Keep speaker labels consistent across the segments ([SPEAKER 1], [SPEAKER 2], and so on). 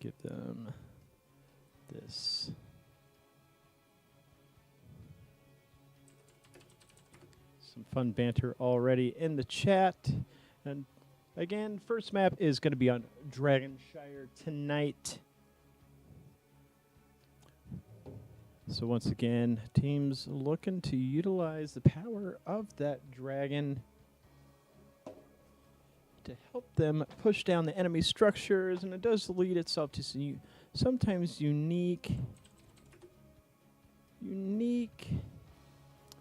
[SPEAKER 1] give them this. Some fun banter already in the chat. And again, first map is going to be on Dragonshire tonight. So once again, teams looking to utilize the power of that dragon to help them push down the enemy structures, and it does lead itself to some sometimes unique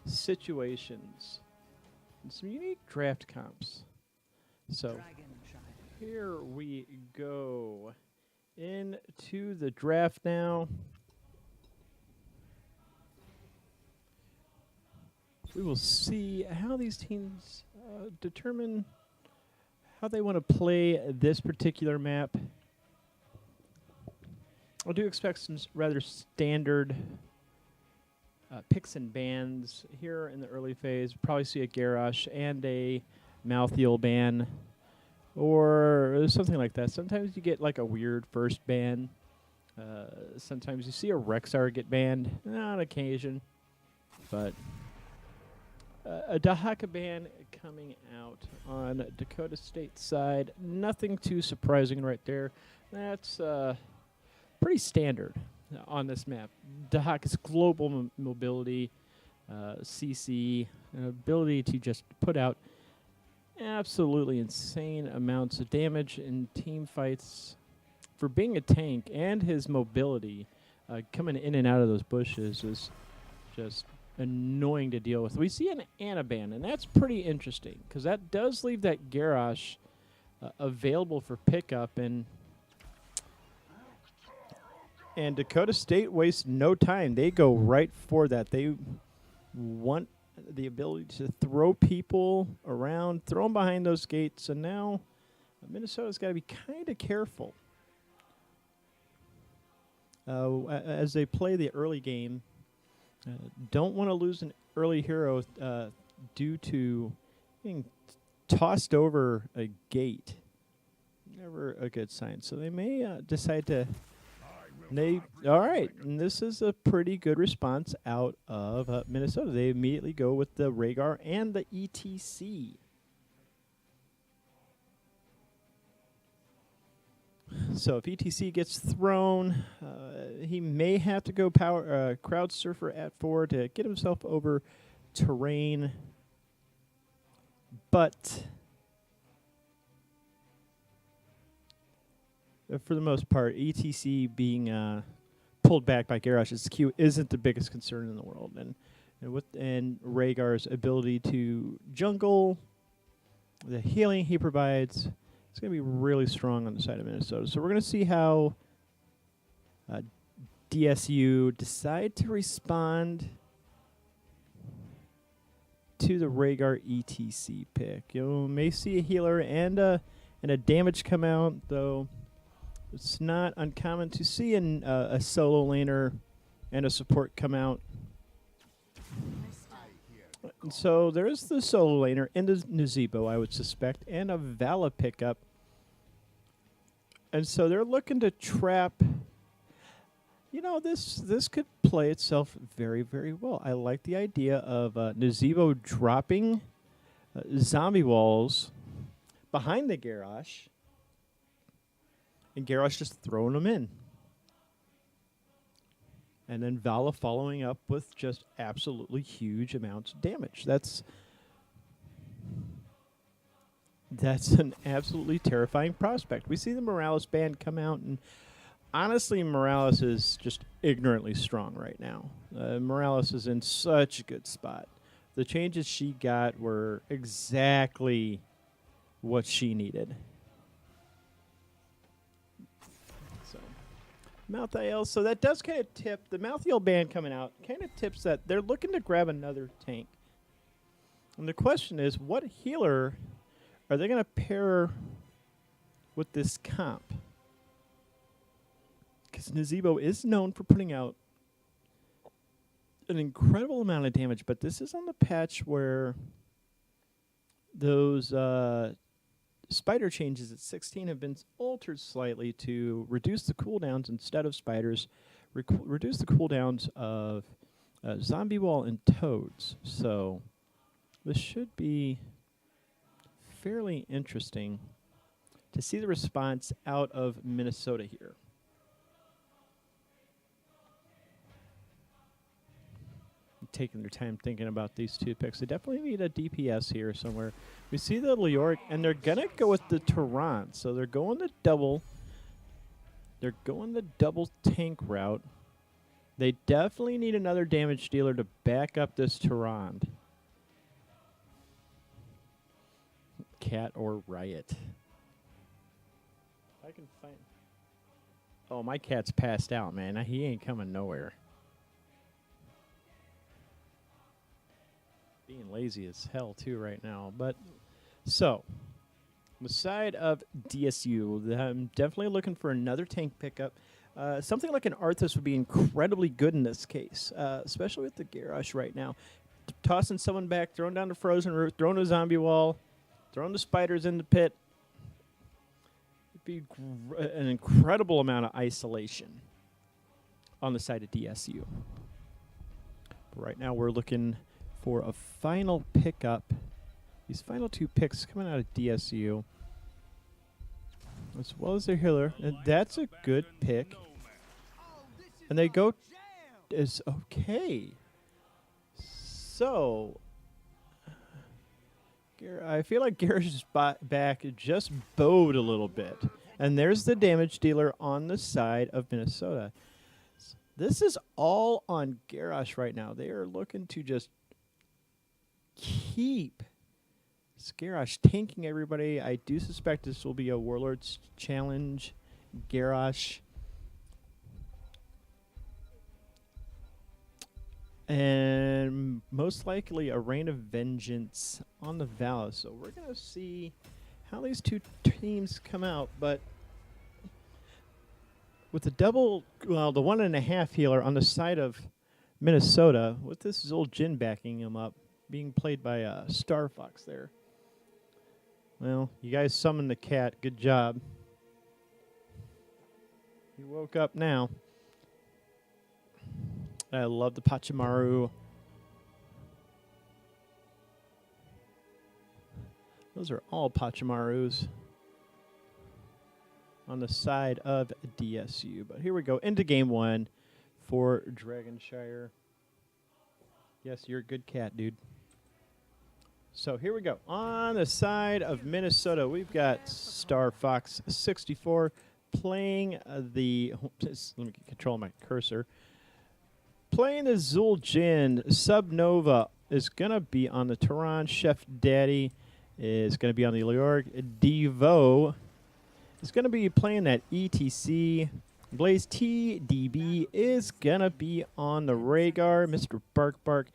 [SPEAKER 1] situations and some unique draft comps. So here we go into the draft now. We will see how these teams determine how they want to play this particular map. I do expect some rather standard picks and bans here in the early phase. Probably see a Garrosh and a Malthael ban, or something like that. Sometimes you get like a weird first ban. Sometimes you see a Rexar get banned on occasion, but a Dahaka ban coming out on Dakota State side. Nothing too surprising right there. That's pretty standard on this map. Dahaka's global mobility, CC, ability to just put out absolutely insane amounts of damage in team fights. For being a tank, and his mobility coming in and out of those bushes is just annoying to deal with. We see an Ana ban, and that's pretty interesting because that does leave that Garrosh available for pickup, and Dakota State wastes no time. They go right for that. They want the ability to throw people around, throw them behind those gates, and now Minnesota's got to be kind of careful as they play the early game. Don't want to lose an early hero due to being tossed over a gate. Never a good sign. So they may decide to... all right, and this is a pretty good response out of Minnesota. They immediately go with the Rhaegar and the ETC. So if ETC gets thrown, he may have to go Crowd Surfer at 4 to get himself over terrain. But for the most part, ETC being pulled back by Garrosh's Q isn't the biggest concern in the world. And Rhaegar's ability to jungle, the healing he provides, it's going to be really strong on the side of Minnesota. So we're going to see how DSU decide to respond to the Rhaegar ETC pick. You may see a healer and a damage come out, though it's not uncommon to see a solo laner and a support come out. And so there's the solo laner and the Nazebo, I would suspect, and a Vala pickup. And so they're looking to trap. You know, this could play itself very, very well. I like the idea of Nazebo dropping zombie walls behind the Garrosh, and Garrosh just throwing them in. And then Vala following up with just absolutely huge amounts of damage. That's an absolutely terrifying prospect. We see the Morales band come out, and honestly, Morales is just ignorantly strong right now. Morales is in such a good spot. The changes she got were exactly what she needed. Malthael, so that does kind of tip, the Malthael band coming out, kind of tips that they're looking to grab another tank. And the question is, what healer are they going to pair with this comp? Because Nazebo is known for putting out an incredible amount of damage, but this is on the patch where those Spider changes at 16 have been altered slightly to reduce the cooldowns instead of spiders, reduce the cooldowns of zombie wall and toads. So this should be fairly interesting to see the response out of Minnesota here. Taking their time thinking about these two picks. They definitely need a DPS here somewhere. We see the Leoric, and they're going to go with the Tehran. So they're going the double. They're going the double tank route. They definitely need another damage dealer to back up this Tehran. Cat or Riot. I can find... Oh, my cat's passed out, man. He ain't coming nowhere. Being lazy as hell too right now. But so the side of DSU, I'm definitely looking for another tank pickup. Something like an Arthas would be incredibly good in this case, especially with the Garrosh right now. Tossing someone back, throwing down the frozen root, throwing a zombie wall, throwing the spiders in the pit. It'd be an incredible amount of isolation on the side of DSU. But right now we're looking for a final pickup. These final two picks coming out of DSU, as well as their healer, and that's a good pick. And they go is okay. So I feel like Garrosh's back just bowed a little bit, and there's the damage dealer on the side of Minnesota. This is all on Garrosh right now. They are looking to just keep Garrosh tanking everybody. I do suspect this will be a Warlord's challenge. Garrosh. And most likely a Reign of Vengeance on the Vala. So we're going to see how these two teams come out. But with the double, well, the 1.5 healer on the side of Minnesota, with this Zul'jin backing him up, being played by Star Fox there. Well, you guys summoned the cat. Good job. He woke up now. I love the Pachamaru. Those are all Pachamarus on the side of DSU. But here we go into game one for Dragonshire. Yes, you're a good cat, dude. So here we go. On the side of Minnesota, we've got Star Fox 64 playing the... Let me control my cursor. Playing the Zul'jin. Subnova is going to be on the Tehran. Chef Daddy is going to be on the Leoric. Devo is going to be playing that ETC. Blaze TDB is going to be on the Rhaegar. Mr. Bark.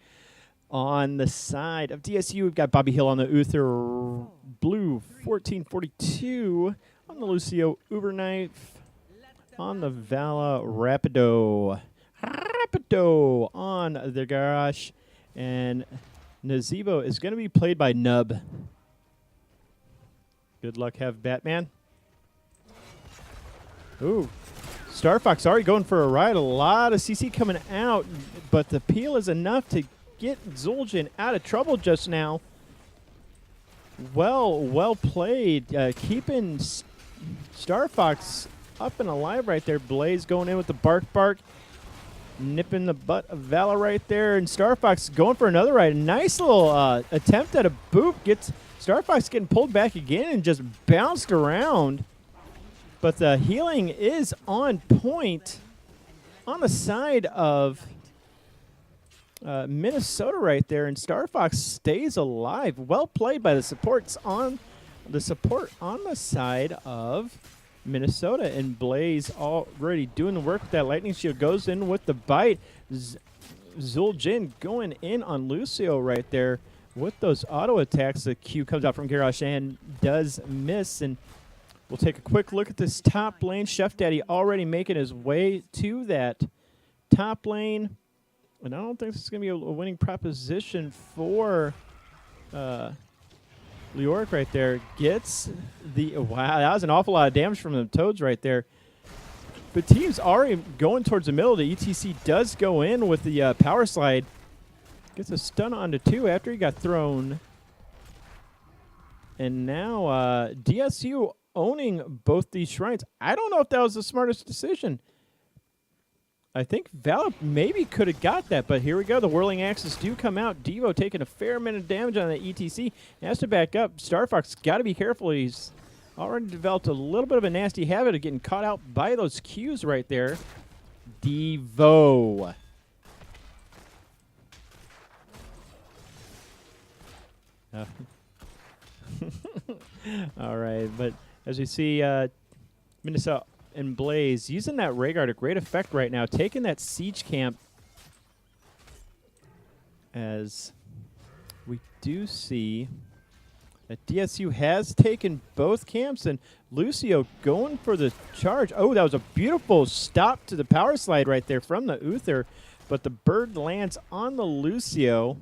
[SPEAKER 1] On the side of DSU, we've got Bobby Hill on the Uther Blue 1442. On the Lucio Uberknife. On the Vala Rapido on the Garrosh. And Nazeebo is going to be played by Nub. Good luck, have Batman. Ooh. Star Fox already going for a ride. A lot of CC coming out, but the peel is enough to get Zul'jin out of trouble just now. Well played. Keeping Star Fox up and alive right there. Blaze going in with the bark. Nipping the butt of Vala right there. And Star Fox going for another ride. A nice little attempt at a boop. Gets Star Fox getting pulled back again and just bounced around. But the healing is on point on the side of Minnesota right there, and Star Fox stays alive. Well played by the supports on the side of Minnesota, and Blaze already doing the work with that lightning shield. Goes in with the bite. Zul'jin going in on Lucio right there with those auto attacks. The Q comes out from Garrosh and does miss, and we'll take a quick look at this top lane. Chef Daddy already making his way to that top lane. And I don't think this is going to be a winning proposition for Leoric right there gets the... Wow, that was an awful lot of damage from the Toads right there. But team's already going towards the middle. The ETC does go in with the power slide. Gets a stun onto 2 after he got thrown. And now DSU owning both these shrines. I don't know if that was the smartest decision. I think Valor maybe could have got that, but here we go. The whirling axes do come out. Devo taking a fair amount of damage on the ETC. Has to back up. Star Fox got to be careful. He's already developed a little bit of a nasty habit of getting caught out by those Qs right there. Devo. All right, but as we see, Minnesota and Blaze using that Rhaegar to great effect right now, taking that siege camp, as we do see that DSU has taken both camps, and Lucio going for the charge. Oh, that was a beautiful stop to the power slide right there from the Uther, but the bird lands on the Lucio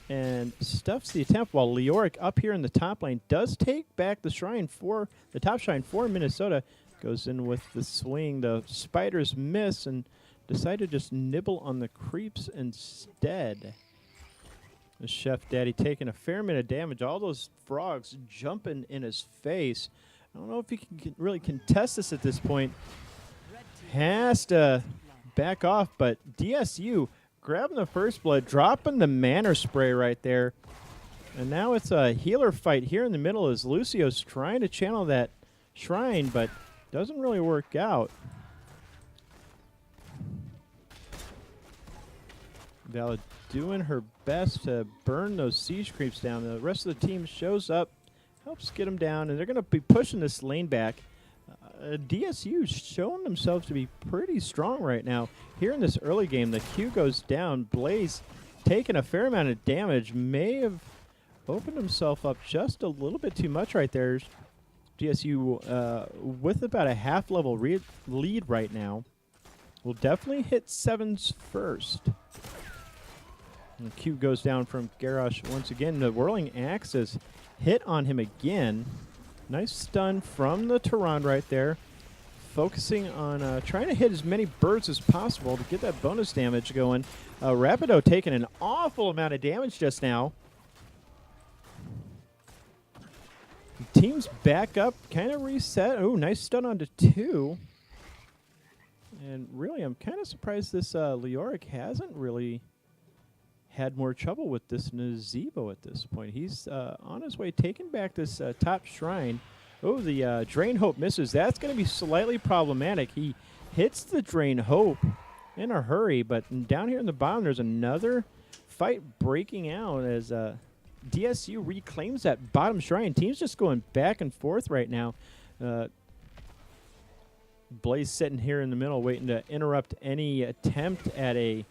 [SPEAKER 1] and stuffs the attempt, while Leoric up here in the top lane does take back the shrine for the top shrine for Minnesota. Goes in with the swing. The spiders miss and decide to just nibble on the creeps instead. The Chef Daddy taking a fair amount of damage. All those frogs jumping in his face. I don't know if he can really contest this at this point. Has to back off, but DSU grabbing the first blood, dropping the mana spray right there. And now it's a healer fight here in the middle as Lucio's trying to channel that shrine, but doesn't really work out. Valid doing her best to burn those siege creeps down. The rest of the team shows up, helps get them down, and they're going to be pushing this lane back. DSU's showing themselves to be pretty strong right now. Here in this early game, the Q goes down. Blaze taking a fair amount of damage. May have opened himself up just a little bit too much right there. DSU with about a half-level lead right now. Will definitely hit 7s first. And Q goes down from Garrosh once again. The whirling axes hit on him again. Nice stun from the Tehran right there. Focusing on trying to hit as many birds as possible to get that bonus damage going. Rapido taking an awful amount of damage just now. Teams back up, kind of reset. Oh, nice stun onto 2. And really, I'm kind of surprised this Leoric hasn't really had more trouble with this Nazeebo at this point. He's on his way, taking back this top shrine. Oh, the Drain Hope misses. That's going to be slightly problematic. He hits the Drain Hope in a hurry, but down here in the bottom, there's another fight breaking out as DSU reclaims that bottom shrine. Team's just going back and forth right now. Blaze sitting here in the middle, waiting to interrupt any attempt at a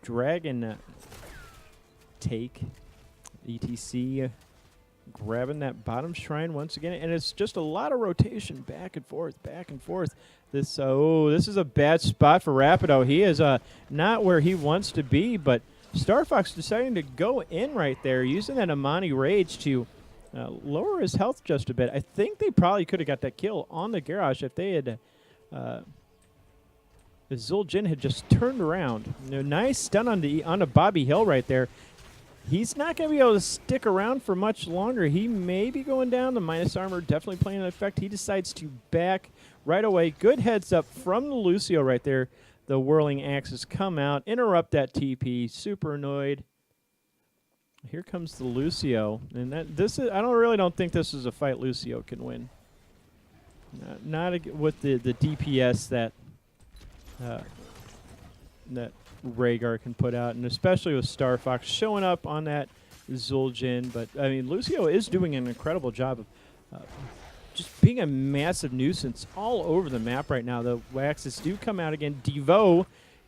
[SPEAKER 1] dragon take. ETC grabbing that bottom shrine once again, and it's just a lot of rotation back and forth, back and forth. This this is a bad spot for Rapido. He is not where he wants to be, but Star Fox deciding to go in right there, using that Amani Rage to lower his health just a bit. I think they probably could have got that kill on the Garrosh if they had Zul'jin had just turned around. Nice stun on the Bobby Hill right there. He's not going to be able to stick around for much longer. He may be going down. The minus armor definitely playing an effect. He decides to back right away. Good heads up from the Lucio right there. The whirling axes come out, interrupt that TP. Super annoyed. Here comes the Lucio, and I really don't think this is a fight Lucio can win. Not with the DPS that Rhaegar can put out, and especially with Star Fox showing up on that Zul'jin. But I mean, Lucio is doing an incredible job of just being a massive nuisance all over the map right now. The waxes do come out again. Devo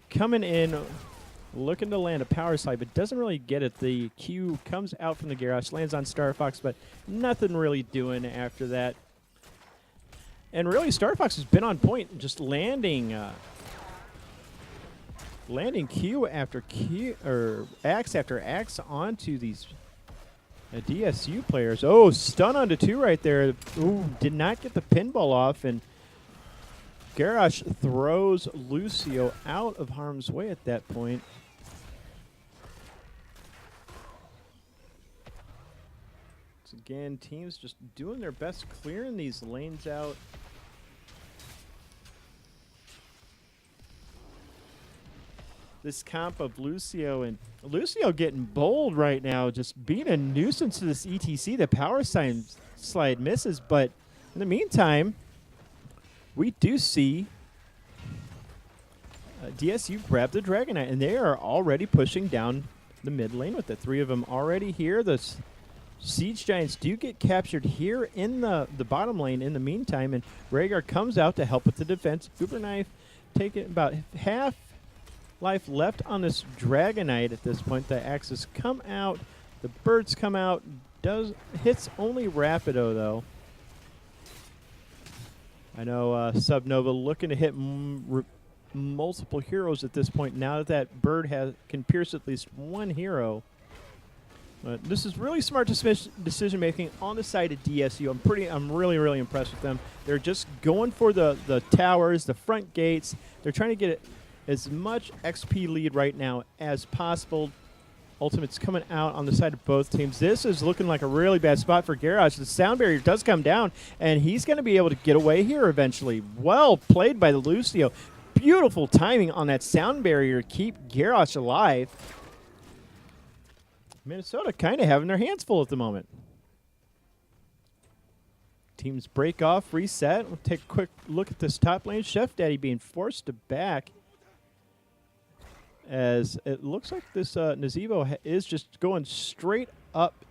[SPEAKER 1] coming in, looking to land a power slide, but doesn't really get it. The Q comes out from the Garrosh, lands on Star Fox, but nothing really doing after that. And really, Star Fox has been on point, just landing landing Q after Q, or axe after axe onto these DSU players. Oh, stun onto 2 right there. Ooh, did not get the pinball off, and Garrosh throws Lucio out of harm's way at that point. So again, teams just doing their best, clearing these lanes out. This comp of Lucio, and Lucio getting bold right now, just being a nuisance to this ETC. The power slide misses, but in the meantime, we do see DSU grab the Dragonite, and they are already pushing down the mid lane with the 3 of them already here. The Siege Giants do get captured here in the bottom lane in the meantime, and Rhaegar comes out to help with the defense. Uber Knife taking about half life left on this Dragonite at this point. The axes come out, the birds come out, hits only Rapido though. I know Subnova looking to hit multiple heroes at this point now that that bird can pierce at least one hero. But this is really smart decision making on the side of DSU. I'm really impressed with them. They're just going for the towers, the front gates. They're trying to get as much XP lead right now as possible. Ultimate's coming out on the side of both teams. This is looking like a really bad spot for Garrosh. The sound barrier does come down, and he's going to be able to get away here eventually. Well played by the Lucio. Beautiful timing on that sound barrier to keep Garrosh alive. Minnesota kind of having their hands full at the moment. Teams break off, reset. We'll take a quick look at this top lane. Chef Daddy being forced to back, as it looks like this Nazeebo is just going straight up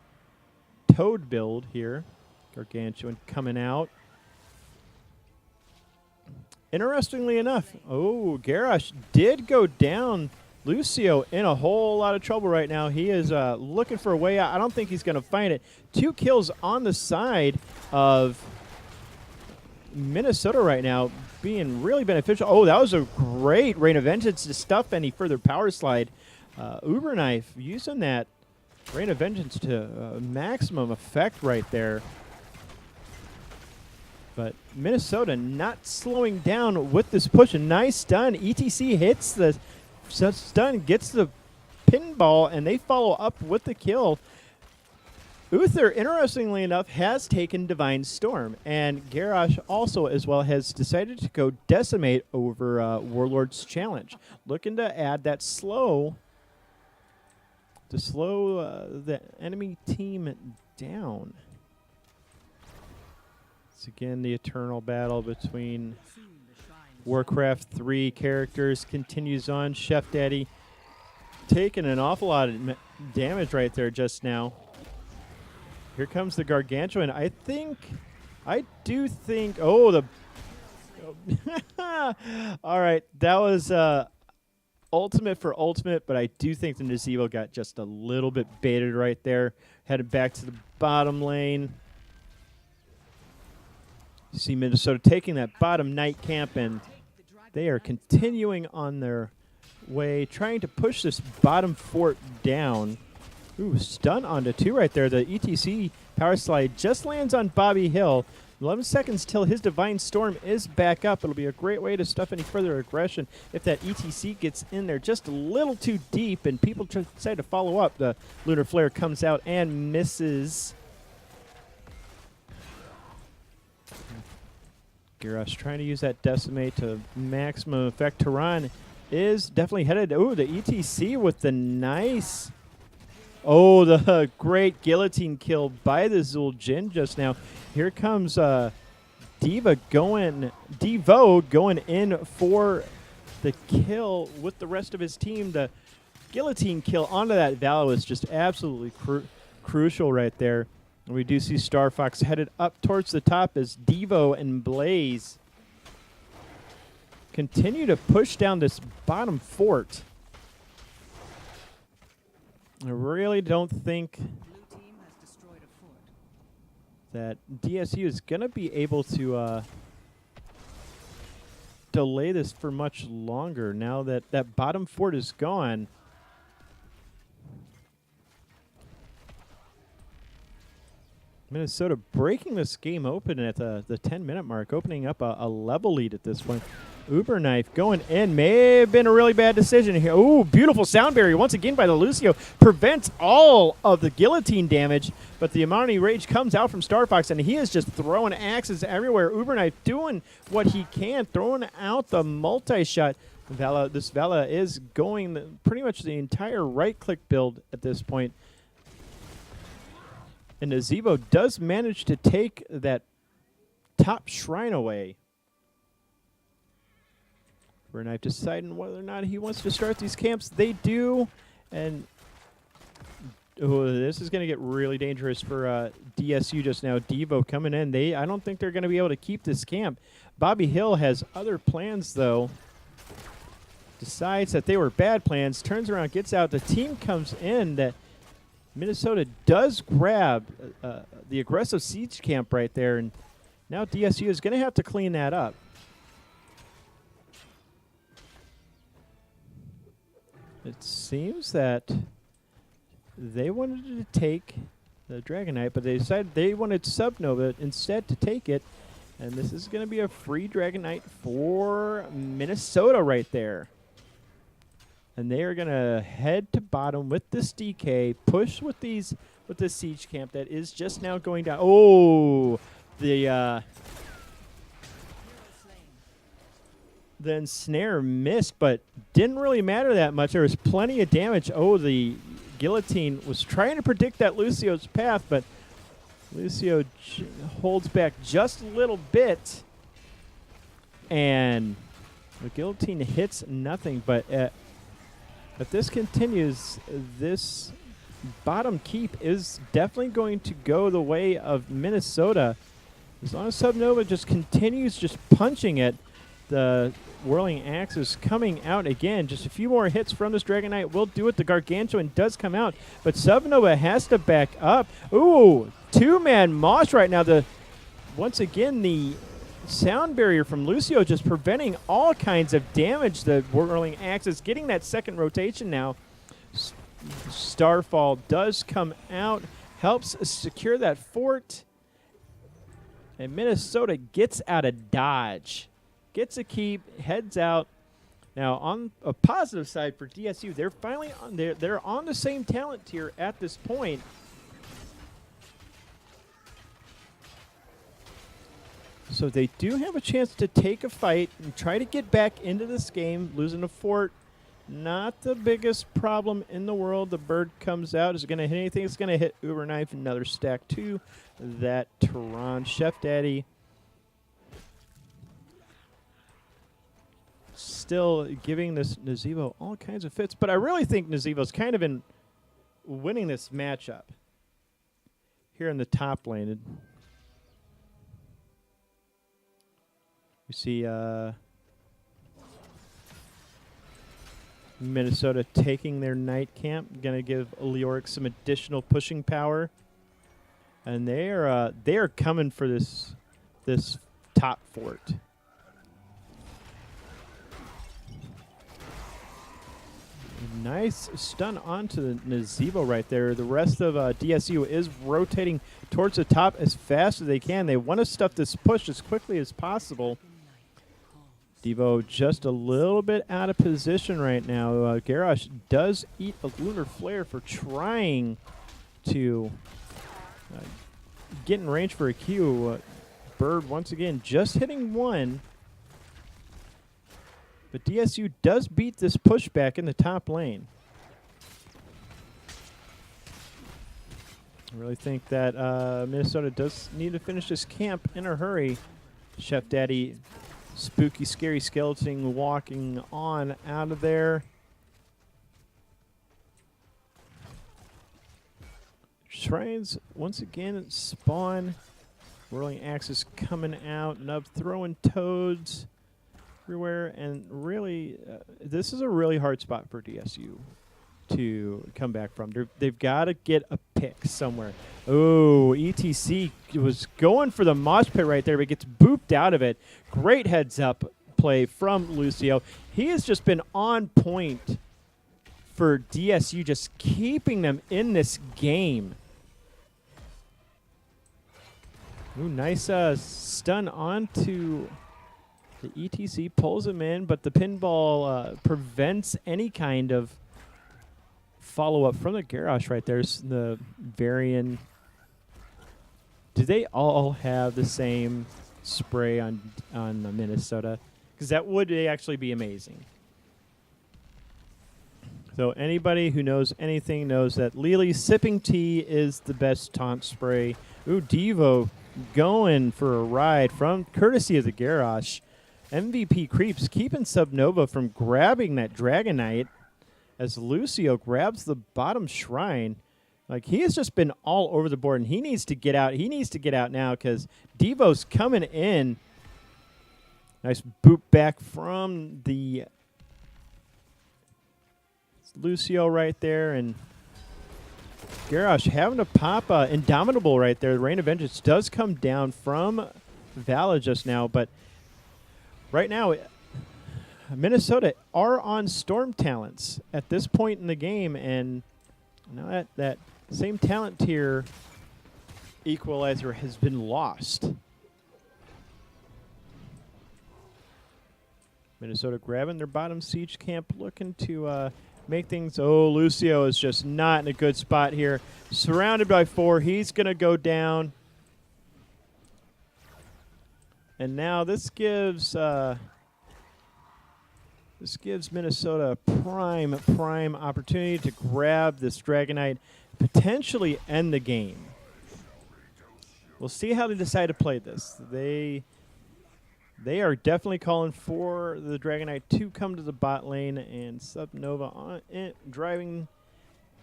[SPEAKER 1] Toad build here. Gargantuan coming out. Interestingly enough, oh, Garrosh did go down. Lucio in a whole lot of trouble right now. He is looking for a way out. I don't think he's going to find it. 2 kills on the side of Minnesota right now, being really beneficial. Oh, that was a great Rain of Vengeance to stuff any further power slide. Uber Knife using that Rain of Vengeance to maximum effect right there. But Minnesota not slowing down with this push. A nice stun. ETC hits the stun, gets the pinball, and they follow up with the kill. Uther, interestingly enough, has taken Divine Storm, and Garrosh also as well has decided to go Decimate over Warlord's Challenge, looking to add that slow to slow the enemy team down. It's again the eternal battle between Warcraft 3 characters continues on. Chef Daddy taking an awful lot of damage right there just now. Here comes the Gargantuan. I do think, oh, the, all right, that was ultimate for ultimate, but I do think the Nazeebo got just a little bit baited right there. Headed back to the bottom lane. You see Minnesota taking that bottom night camp, and they are continuing on their way, trying to push this bottom fort down. Ooh, stun onto 2 right there. The ETC power slide just lands on Bobby Hill. 11 seconds till his Divine Storm is back up. It'll be a great way to stuff any further aggression if that ETC gets in there just a little too deep and people decide to follow up. The Lunar Flare comes out and misses. Garrosh trying to use that Decimate to maximum effect. Tehran is definitely headed. Oh, the ETC with the nice... Oh, the great guillotine kill by the Zul'jin just now. Here comes Devo going in for the kill with the rest of his team. The guillotine kill onto that Vala was just absolutely crucial right there. And we do see Star Fox headed up towards the top as Devo and Blaze continue to push down this bottom fort. I really don't think that DSU is going to be able to delay this for much longer now that that bottom fort is gone. Minnesota breaking this game open at the 10-minute mark, opening up a level lead at this point. Uber Knife going in. May have been a really bad decision here. Ooh, beautiful sound barrier once again by the Lucio. Prevents all of the guillotine damage, but the Amani Rage comes out from Star Fox, and he is just throwing axes everywhere. Uber Knife doing what he can, throwing out the multi-shot. This Vela is going pretty much the entire right-click build at this point. And Nazeebo does manage to take that top shrine away. Uber Knife deciding whether or not he wants to start these camps. They do. And this is going to get really dangerous for DSU just now. Devo coming in. I don't think they're going to be able to keep this camp. Bobby Hill has other plans, though. Decides that they were bad plans. Turns around, gets out. The team comes in that Minnesota does grab the aggressive siege camp right there, and now DSU is going to have to clean that up. It seems that they wanted to take the Dragon Knight, but they decided they wanted Subnova instead to take it, and this is going to be a free Dragon Knight for Minnesota right there. And they are going to head to bottom with this DK, push with this siege camp that is just now going down. Oh, the ensnare missed, but didn't really matter that much. There was plenty of damage. Oh, the guillotine was trying to predict that Lucio's path, but Lucio holds back just a little bit, and the guillotine hits nothing. But if this continues, this bottom keep is definitely going to go the way of Minnesota. As long as Subnova just continues just punching it, the Whirling Axe is coming out again. Just a few more hits from this Dragon Knight will do it. The Gargantuan does come out, but Subnova has to back up. Ooh, two-man mosh right now. Once again, the sound barrier from Lucio just preventing all kinds of damage. The Whirling Axe is getting that second rotation now. Starfall does come out, helps secure that fort, and Minnesota gets out of dodge. Gets a keep, heads out. Now, on a positive side for DSU, they're finally on they're on the same talent tier at this point. So they do have a chance to take a fight and try to get back into this game. Losing a fort, not the biggest problem in the world. The bird comes out. Is it going to hit anything? It's going to hit Uber Knife. Another stack to that Tehran. Chef Daddy still giving this Nazeebo all kinds of fits. But I really think Nazeebo's kind of been winning this matchup here in the top lane. We see Minnesota taking their night camp, going to give Leoric some additional pushing power, and they are coming for this top fort. Nice stun onto the Nazeebo right there. The rest of DSU is rotating towards the top as fast as they can. They want to stuff this push as quickly as possible. Devo just a little bit out of position right now. Garrosh does eat a Lunar Flare for trying to get in range for a Q. Bird once again just hitting one. But DSU does beat this pushback in the top lane. I really think that Minnesota does need to finish this camp in a hurry. Chef Daddy, spooky, scary skeleton walking on out of there. Shrines once again spawn. Whirling Axes coming out. Nub throwing toads everywhere, and really, this is a really hard spot for DSU to come back from. They've got to get a pick somewhere. Oh, ETC was going for the mosh pit right there, but gets booped out of it. Great heads up play from Lucio. He has just been on point for DSU, just keeping them in this game. Ooh, nice stun onto the ETC, pulls him in, but the pinball prevents any kind of follow-up from the Garrosh right there. The Varian. Do they all have the same spray on Minnesota? Because that would actually be amazing. So anybody who knows anything knows that Lily sipping tea is the best taunt spray. Ooh, Devo going for a ride from courtesy of the Garrosh. MVP creeps, keeping Subnova from grabbing that Dragonite as Lucio grabs the bottom shrine. Like, he has just been all over the board, and he needs to get out. He needs to get out now because Devo's coming in. Nice boot back from the Lucio right there, and Garrosh having to pop Indomitable right there. The Rain of Vengeance does come down from Vala just now, but right now Minnesota are on Storm talents at this point in the game, and now that same talent tier equalizer has been lost. Minnesota grabbing their bottom siege camp, looking to make things. Oh, Lucio is just not in a good spot here. Surrounded by 4, he's going to go down. And now this gives Minnesota a prime opportunity to grab this Dragonite, potentially end the game. We'll see how they decide to play this. They are definitely calling for the Dragonite to come to the bot lane, and Subnova driving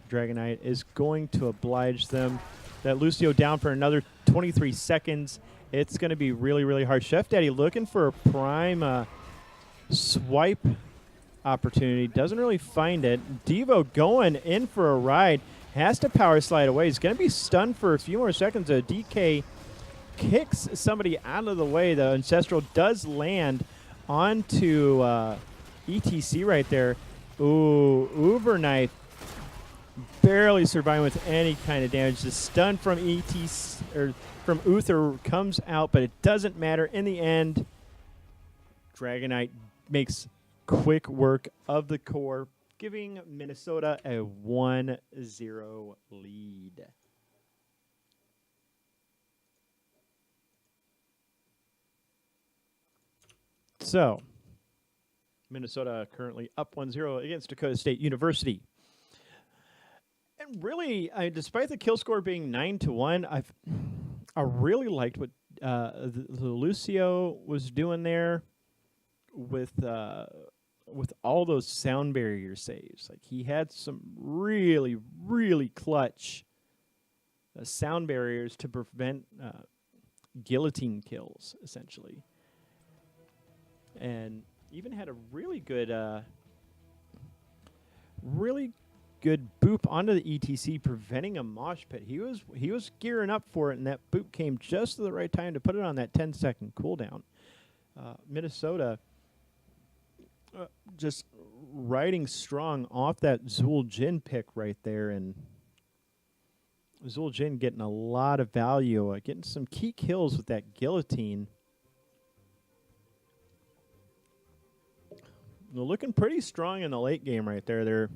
[SPEAKER 1] Dragonite is going to oblige them. That Lucio down for another 23 seconds. It's going to be really, really hard. Chef Daddy looking for a prime swipe opportunity. Doesn't really find it. Devo going in for a ride. Has to power slide away. He's going to be stunned for a few more seconds. A DK kicks somebody out of the way. The Ancestral does land onto ETC right there. Ooh, Uber Knife barely surviving with any kind of damage. The stun from ETC or from Uther comes out, but it doesn't matter. In the end, Dragonite makes quick work of the core, giving Minnesota a 1-0 lead. So, Minnesota currently up 1-0 against Dakota State University. And really, despite the kill score being 9-1, I really liked what the Lucio was doing there with all those sound barrier saves. Like, he had some really, really clutch sound barriers to prevent guillotine kills, essentially. And even had a really good boop onto the ETC, preventing a mosh pit. He was gearing up for it, and that boop came just at the right time to put it on that 10-second cooldown. Minnesota just riding strong off that Zul Jin pick right there, and Zul Jin getting a lot of value, getting some key kills with that guillotine. They're looking pretty strong in the late game right there. It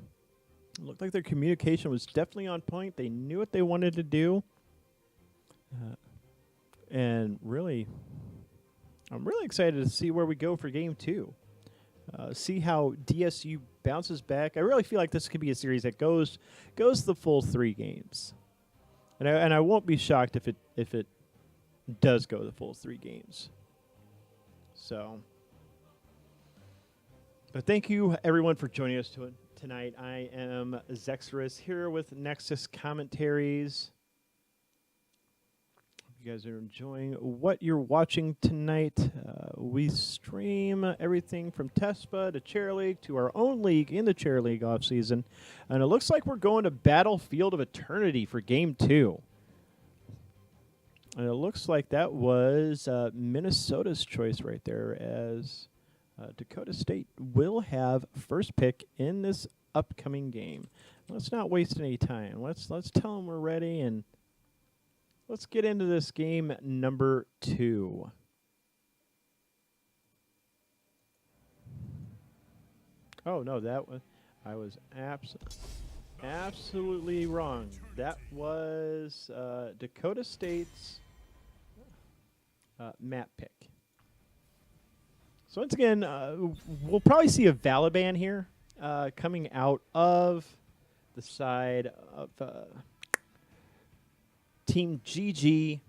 [SPEAKER 1] looked like their communication was definitely on point. They knew what they wanted to do. And really, I'm really excited to see where we go for game 2. See how DSU bounces back. I really feel like this could be a series that goes the full 3 games. And I won't be shocked if it does go the full 3 games. So, but thank you everyone for joining us tonight. I am Zexorus here with Nexus Commentaries. Hope you guys are enjoying what you're watching tonight. We stream everything from Tespa to Chair League to our own league in the Chair League off season, and it looks like we're going to Battlefield of Eternity for Game 2. And it looks like that was Minnesota's choice right there, as Dakota State will have first pick in this upcoming game. Let's not waste any time. Let's tell them we're ready, and let's get into this game number 2. Oh no, I was absolutely wrong. That was Dakota State's map pick. So once again, we'll probably see a Valiban here coming out of the side of Team GG.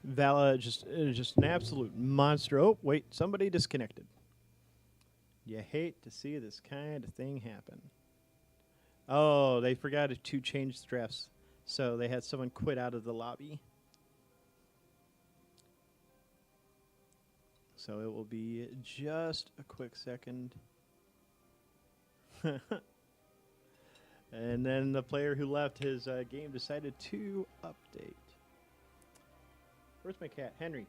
[SPEAKER 1] Vala just an absolute monster. Oh, wait, somebody disconnected. You hate to see this kind of thing happen. Oh, they forgot to change the drafts, so they had someone quit out of the lobby. So it will be just a quick second. And then the player who left his game decided to update. Where's my cat? Henry.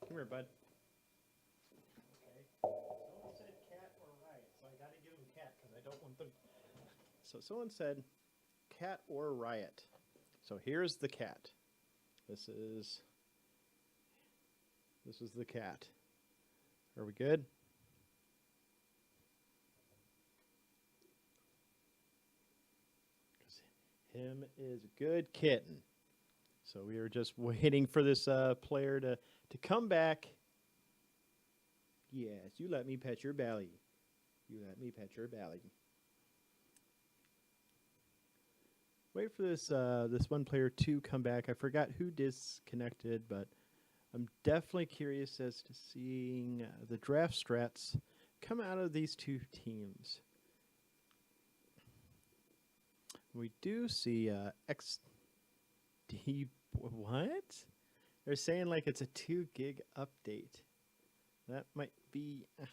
[SPEAKER 1] Come here, bud. Okay. Someone said cat or riot, so I got to give him cat because I don't want them. So someone said cat or riot. So here's the cat. This is the cat. Are we good? Him is a good kitten. So we are just waiting for this player to come back. Yes, you let me pet your belly. You let me pet your belly. Wait for this this one player to come back. I forgot who disconnected, but I'm definitely curious as to seeing the draft strats come out of these two teams. We do see XD. What? They're saying like it's a 2 gig update. That might be a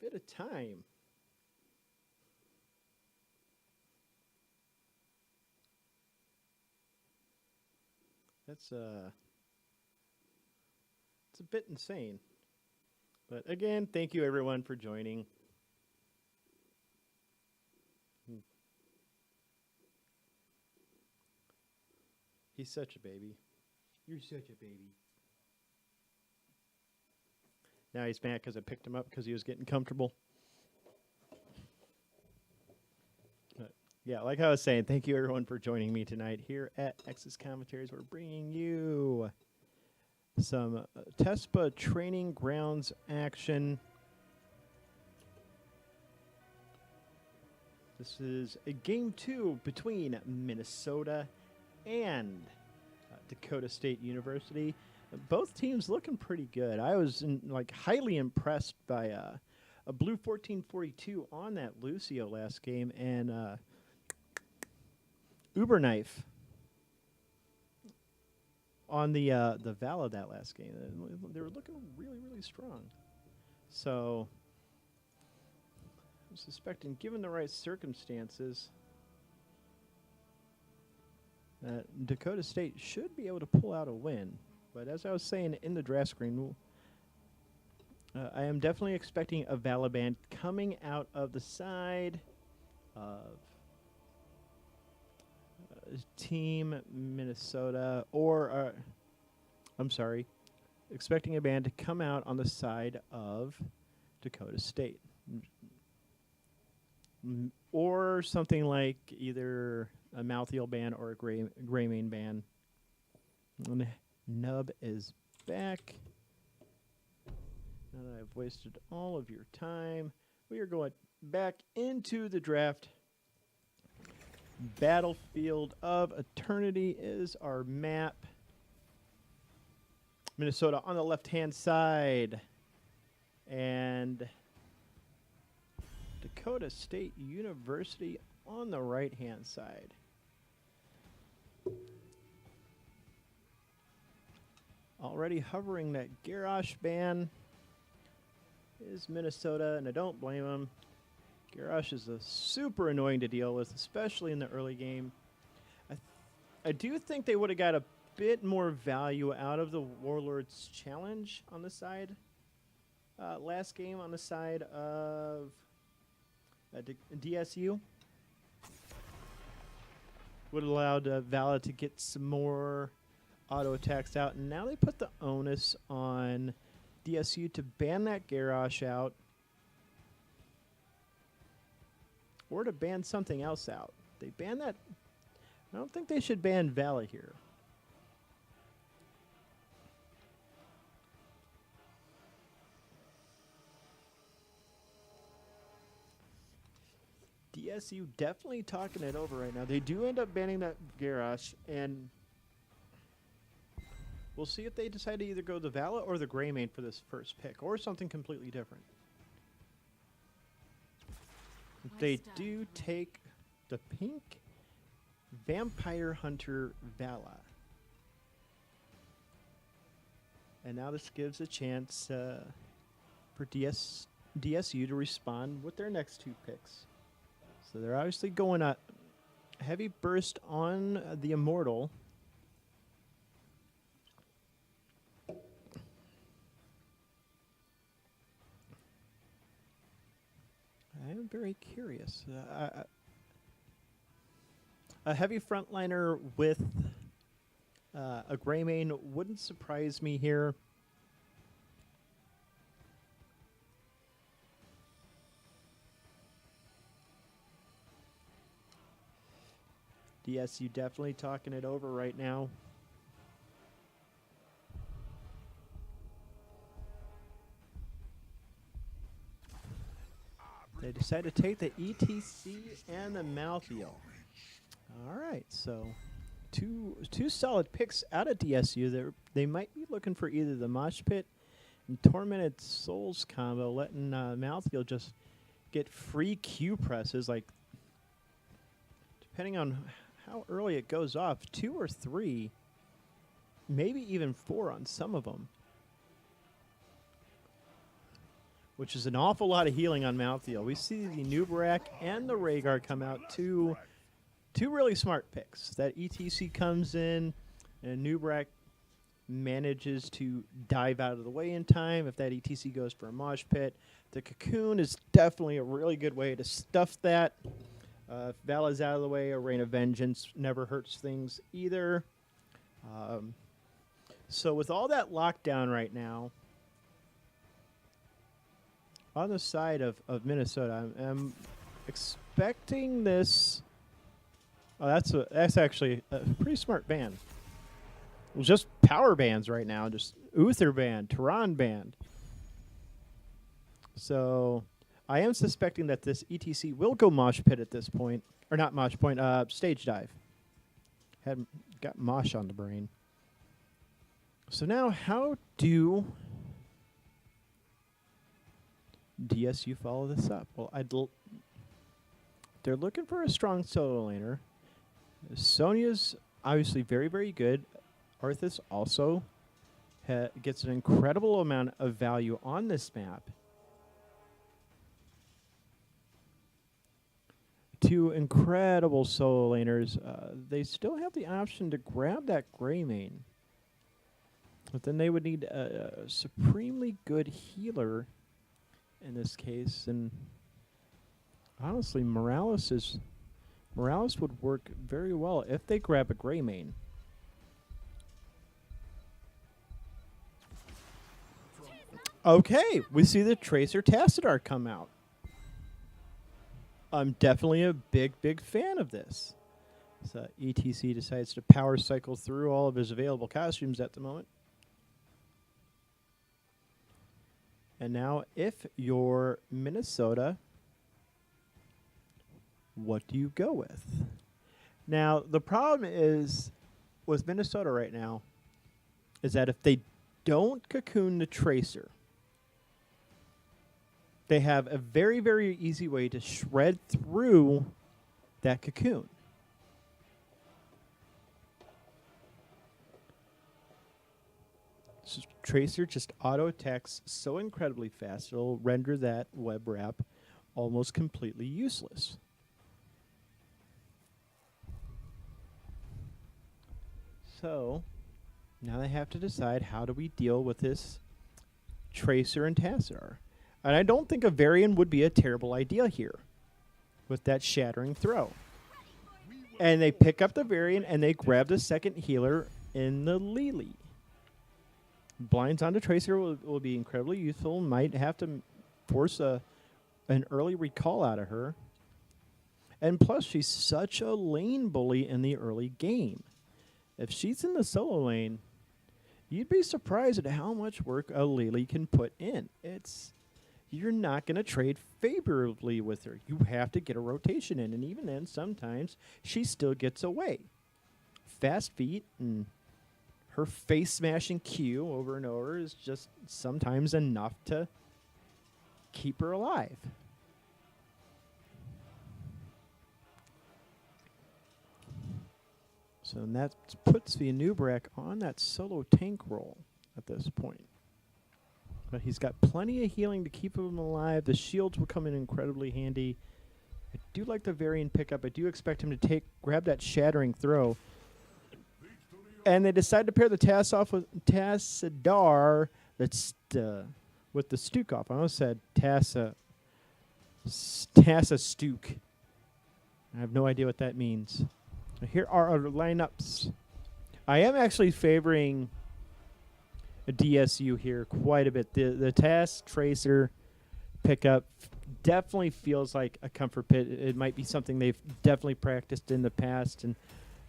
[SPEAKER 1] bit of time. That's it's a bit insane. But again, thank you everyone for joining. He's such a baby. You're such a baby. Now he's mad because I picked him up because he was getting comfortable. But yeah, like I was saying, thank you everyone for joining me tonight here at X's Commentaries. We're bringing you some Tespa Training Grounds action. This is a game 2 between Minnesota and Dakota State University. Both teams looking pretty good. I was highly impressed by a blue 1442 on that Lucio last game, and Uber Knife on the Vala that last game. They were looking really, really strong. So I'm suspecting, given the right circumstances, Dakota State should be able to pull out a win. But as I was saying in the draft screen, I am definitely expecting a Valiban coming out of the side of Team Minnesota, or I'm sorry, expecting a band to come out on the side of Dakota State. Or something like either a Mouthfeel ban or a gray main ban. And Nub is back. Now that I've wasted all of your time, we are going back into the draft. Battlefield of Eternity is our map. Minnesota on the left-hand side. And Dakota State University on the right-hand side. Already hovering that garage ban is Minnesota, and I don't blame them. Garrosh is super annoying to deal with, especially in the early game. I do think they would have got a bit more value out of the Warlord's challenge on the side. Last game on the side of DSU. Would have allowed Vala to get some more auto attacks out. And now they put the onus on DSU to ban that Garrosh out. Or to ban something else out. They ban that. I don't think they should ban Vala here. DSU definitely talking it over right now. They do end up banning that Garrosh, and we'll see if they decide to either go the Vala or the Greymane for this first pick, or something completely different. They do take the pink Vampire Hunter Vala. And now this gives a chance for DSU to respond with their next two picks. So they're obviously going a heavy burst on the Immortal. I am very curious. A heavy frontliner with a Greymane wouldn't surprise me here. DSU definitely talking it over right now. They decide to take the ETC and the Malthael. All right, so two solid picks out of DSU. They might be looking for either the Mosh Pit and Tormented Souls combo, letting Malthael just get free Q presses, like depending on how early it goes off, 2 or 3, maybe even 4 on some of them, which is an awful lot of healing on Malthael. We see the Nubarak and the Rhaegar come out, two really smart picks. That ETC comes in, and Nubarak manages to dive out of the way in time. If that ETC goes for a Mosh Pit, the Cocoon is definitely a really good way to stuff that. If Vala's out of the way, a Rain of Vengeance never hurts things either. So with all that lockdown right now, on the side of Minnesota, I'm expecting this. Oh, that's actually a pretty smart ban. Well, just power bans right now, just Uther ban, Tehran banned. So I am suspecting that this ETC will go Mosh Pit at this point. Or not Mosh Point, Stage Dive. Got Mosh on the brain. So now how do DSU follow this up? Well, they're looking for a strong solo laner. Sonya's obviously very, very good. Arthas also gets an incredible amount of value on this map. Two incredible solo laners. They still have the option to grab that Greymane. But then they would need a supremely good healer in this case. And honestly, Morales would work very well if they grab a Greymane. Okay, we see the Tracer Tassadar come out. I'm definitely a big, big fan of this. So ETC decides to power cycle through all of his available costumes at the moment. And now, if you're Minnesota, what do you go with? Now, the problem is with Minnesota right now is that if they don't cocoon the Tracer, they have a very, very easy way to shred through that cocoon. So Tracer just auto attacks so incredibly fast, it'll render that web wrap almost completely useless. So now they have to decide, how do we deal with this Tracer and Tassadar? And I don't think a Varian would be a terrible idea here with that shattering throw. And they pick up the Varian and they grab the second healer in the Lily. Blinds onto Tracer will be incredibly useful. Might have to force an early recall out of her. And plus, she's such a lane bully in the early game. If she's in the solo lane, you'd be surprised at how much work a Lily can put in. You're not going to trade favorably with her. You have to get a rotation in, and even then, sometimes she still gets away. Fast feet and her face-smashing Q over and over is just sometimes enough to keep her alive. So that puts the Anubrak on that solo tank role at this point. But he's got plenty of healing to keep him alive. The shields will come in incredibly handy. I do like the Varian pickup. I do expect him to grab that shattering throw. And they decide to pair the Tass off with Tassadar with the Stukov. I almost said Tassa Stuk. I have no idea what that means. Here are our lineups. I am actually favoring a DSU here quite a bit. The Tass Tracer pickup definitely feels like a comfort pit. It might be something they've definitely practiced in the past, and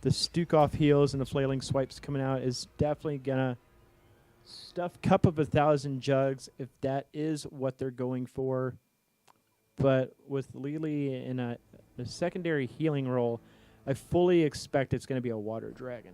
[SPEAKER 1] the Stukov heals and the flailing swipes coming out is definitely gonna stuff Cup of 1,000 jugs if that is what they're going for. But with Lily in a secondary healing role, I fully expect it's going to be a water dragon.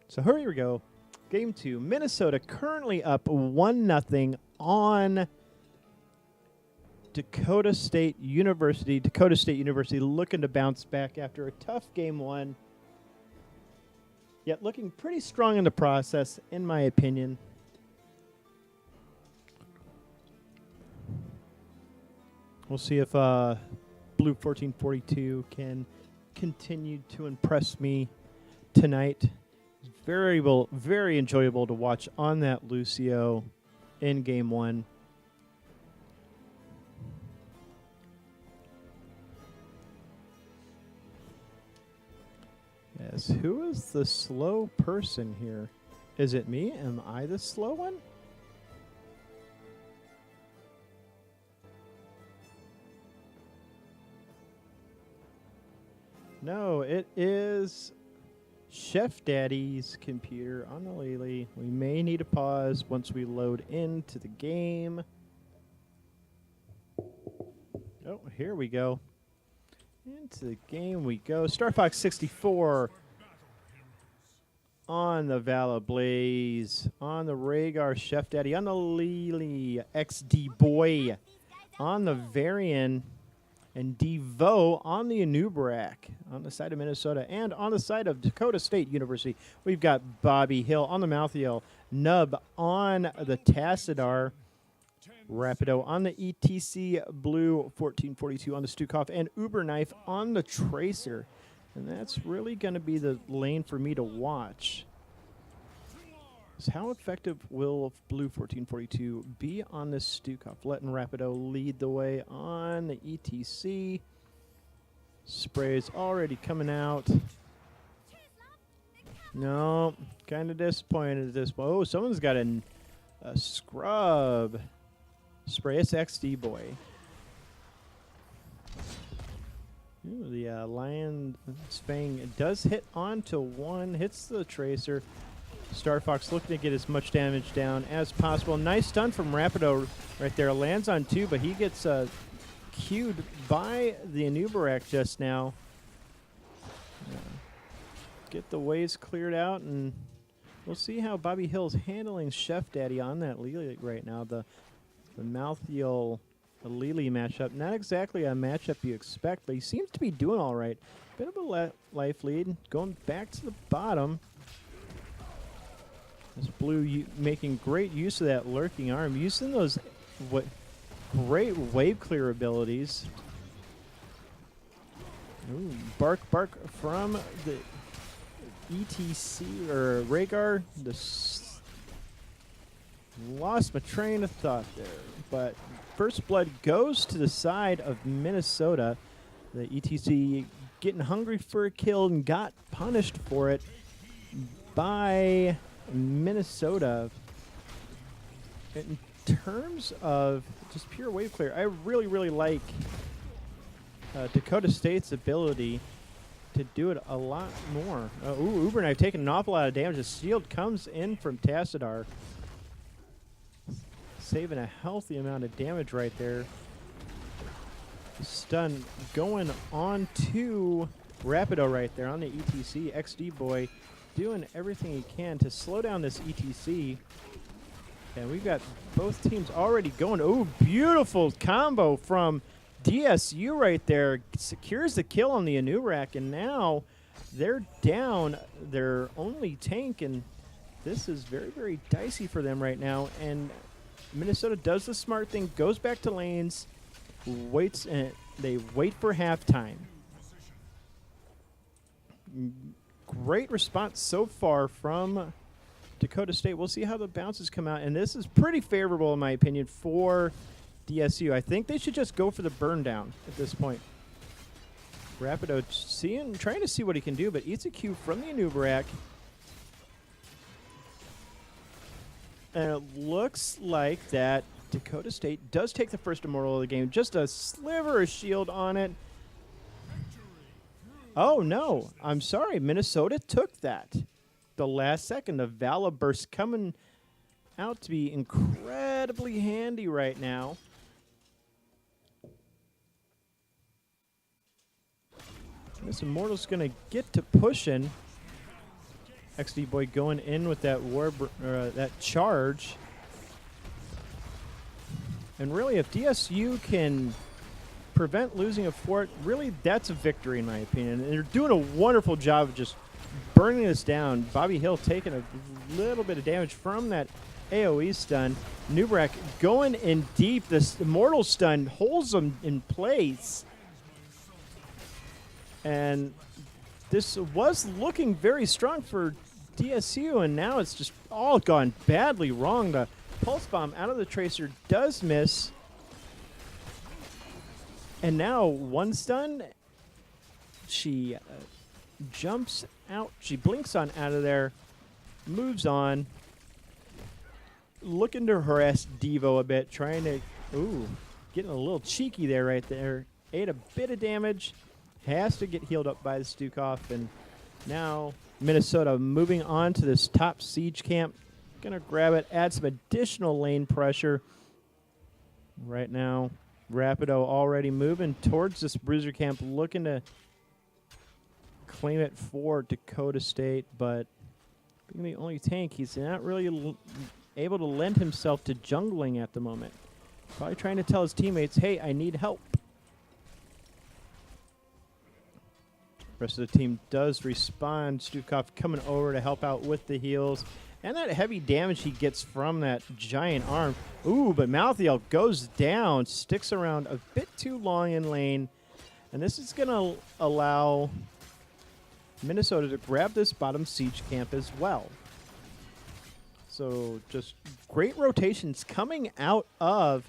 [SPEAKER 1] So here we go. Game 2. Minnesota currently up 1-0 on Dakota State University. Dakota State University looking to bounce back after a tough game 1. Yet looking pretty strong in the process, in my opinion. We'll see if Blue 1442 can continue to impress me tonight. Very enjoyable to watch on that Lucio in game 1. Yes, who is the slow person here? Is it me? Am I the slow one? No, it is Chef Daddy's computer on the Lily. We may need to pause once we load into the game. Oh, here we go. Into the game we go. Star Fox 64 on the Vala Blaze, on the Rhaegar Chef Daddy, on the Lily XD Boy, on the Varian, and Devo on the Anubrak, on the side of Minnesota, and on the side of Dakota State University. We've got Bobby Hill on the Malthael, Nub on the Tassadar, Rapido on the ETC, Blue 1442 on the Stukov, and Uber Knife on the Tracer. And that's really going to be the lane for me to watch. So how effective will Blue 1442 be on this Stukov? Letting Rapido lead the way on the ETC. Spray's already coming out. No, kind of disappointed at this point. Oh, someone's got a scrub. Spray. It's XD Boy. Ooh, the Lion Fang does hit onto one, hits the Tracer. Star Fox looking to get as much damage down as possible. Nice stun from Rapido right there. Lands on 2, but he gets queued by the Anubarak just now. Get the ways cleared out, and we'll see how Bobby Hill's handling Chef Daddy on that Lily right now. The Malthael a Lily matchup. Not exactly a matchup you expect, but he seems to be doing all right. Bit of a life lead. Going back to the bottom. This blue making great use of that lurking arm. Using those great wave clear abilities. Ooh, bark from the ETC or Rhaegar. Lost my train of thought there. But first blood goes to the side of Minnesota. The ETC getting hungry for a kill and got punished for it by Minnesota. In terms of just pure wave clear, I really like Dakota State's ability to do it a lot more. Ooh, Uber Knife taking an awful lot of damage. The shield comes in from Tassadar, saving a healthy amount of damage right there. Stun going on to Rapido right there on the ETC. XD boy doing everything he can to slow down this ETC. And we've got both teams already going. Oh, beautiful combo from DSU right there. Secures the kill on the Anubrak, and now they're down their only tank, and this is very dicey for them right now. And Minnesota does the smart thing, goes back to lanes, waits, and they wait for halftime. Great response so far from Dakota State. We'll see how the bounces come out, and this is pretty favorable in my opinion for DSU. I think they should just go for the burn down at this point. Rapido trying to see what he can do, but eats a Q from the Anubrak. And it looks like that Dakota State does take the first Immortal of the game. Just a sliver of shield on it. Oh, no. I'm sorry. Minnesota took that. The last second. The Vala burst coming out to be incredibly handy right now. This Immortal's going to get to pushing. XD boy going in with that that charge. And really, if DSU can prevent losing a fort, really that's a victory in my opinion. And they're doing a wonderful job of just burning this down. Bobby Hill taking a little bit of damage from that AoE stun. Nubrak going in deep. This Immortal stun holds him in place. And this was looking very strong for DSU, and now it's just all gone badly wrong. The Pulse Bomb out of the Tracer does miss. And now one stun. She jumps out. She blinks on out of there. Moves on. Looking to harass Devo a bit. Trying to... Ooh. Getting a little cheeky there right there. Ate a bit of damage. Has to get healed up by the Stukov. And now Minnesota moving on to this top siege camp. Gonna grab it. Add some additional lane pressure. Right now, Rapido already moving towards this bruiser camp. Looking to claim it for Dakota State. But being the only tank, he's not really able to lend himself to jungling at the moment. Probably trying to tell his teammates, hey, I need help. Rest of the team does respond. Stukov coming over to help out with the heals. And that heavy damage he gets from that giant arm. Ooh, but Malthael goes down. Sticks around a bit too long in lane. And this is going to allow Minnesota to grab this bottom siege camp as well. So just great rotations coming out of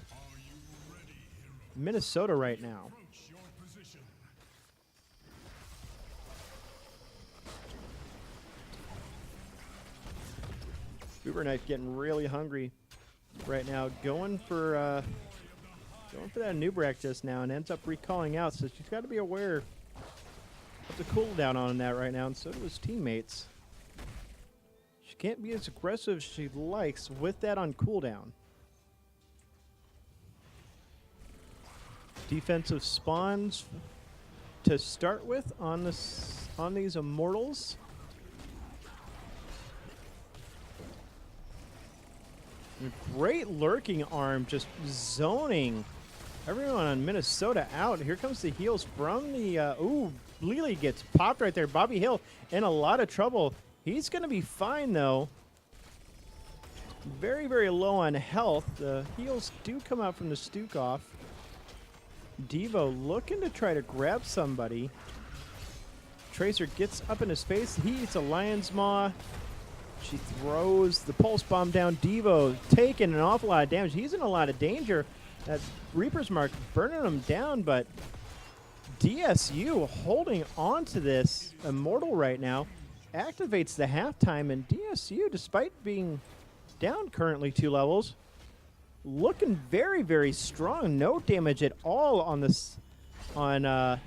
[SPEAKER 1] Minnesota right now. Uber Knife getting really hungry right now, going for that Nubrak just now, and ends up recalling out. So she's got to be aware of the cooldown on that right now, and so do his teammates. She can't be as aggressive as she likes with that on cooldown. Defensive spawns to start with on these Immortals. A great lurking arm, just zoning Everyone on Minnesota out. Here comes the heals from the, ooh, Lely gets popped right there. Bobby Hill in a lot of trouble. He's going to be fine, though. Very, very low on health. The heals do come out from the Stuke off. Devo looking to try to grab somebody. Tracer gets up in his face. He eats a Lion's Maw. She throws the Pulse Bomb down. Devo taking an awful lot of damage. He's in a lot of danger. That Reaper's Mark burning him down, but DSU holding on to this Immortal right now. Activates the halftime, and DSU, despite being down currently 2 levels, looking very, very strong. No damage at all on this, on